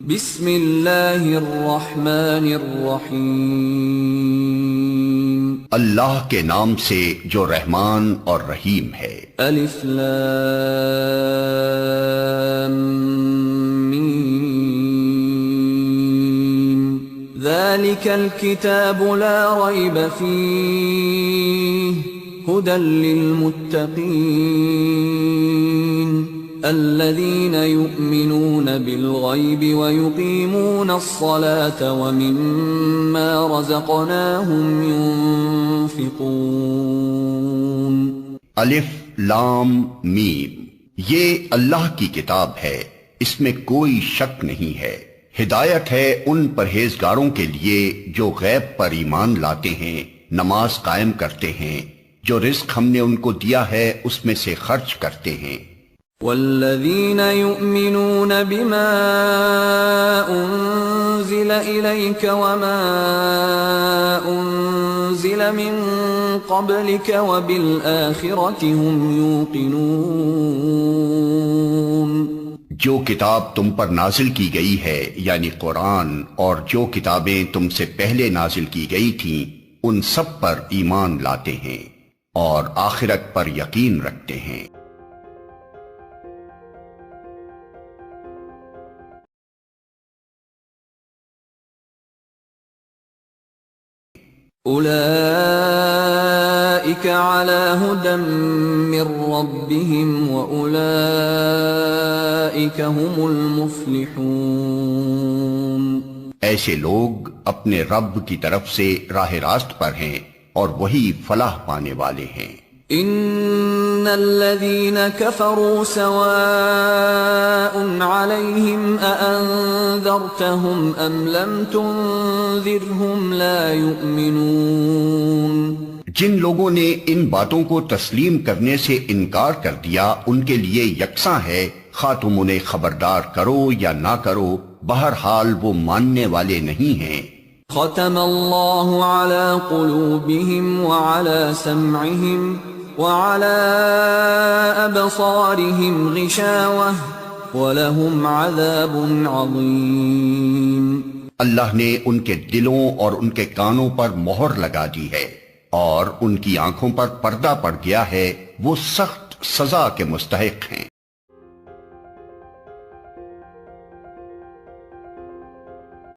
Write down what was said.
بسم اللہ الرحمن الرحیم اللہ کے نام سے جو رحمان اور رحیم ہے۔ الف لام میم ذالک الکتاب لا ریب فیہ ھدی للمتقین الذين يؤمنون بالغيب ويقيمون الصلاة ومما رزقناهم ينفقون۔ الف لام میم، یہ اللہ کی کتاب ہے، اس میں کوئی شک نہیں ہے، ہدایت ہے ان پرہیزگاروں کے لیے جو غیب پر ایمان لاتے ہیں، نماز قائم کرتے ہیں، جو رزق ہم نے ان کو دیا ہے اس میں سے خرچ کرتے ہیں۔ والذین یؤمنون بما انزل الیک وما انزل من قبلک وبالآخرۃ هم یوقنون۔ جو کتاب تم پر نازل کی گئی ہے یعنی قرآن، اور جو کتابیں تم سے پہلے نازل کی گئی تھیں ان سب پر ایمان لاتے ہیں اور آخرت پر یقین رکھتے ہیں۔ اولئک علی ھدی من ربہم واولئک ھم المفلحون۔ ایسے لوگ اپنے رب کی طرف سے راہ راست پر ہیں اور وہی فلاح پانے والے ہیں۔ ان الذین کفروا سواء علیہم اانذرتہم ام لم تنذرہم لا یؤمنون۔ جن لوگوں نے ان باتوں کو تسلیم کرنے سے انکار کر دیا ان کے لیے یکساں ہے، خواہ تم انہیں خبردار کرو یا نہ کرو، بہرحال وہ ماننے والے نہیں ہیں۔ ختم اللہ علی قلوبہم وعلی سمعہم وعلى أبصارهم غشاوة وَلَهُمْ عَذَابٌ عَظِيمٌ۔ اللہ نے ان کے دلوں اور ان کے کانوں پر مہر لگا دی ہے اور ان کی آنکھوں پر پردہ پڑ گیا ہے، وہ سخت سزا کے مستحق ہیں۔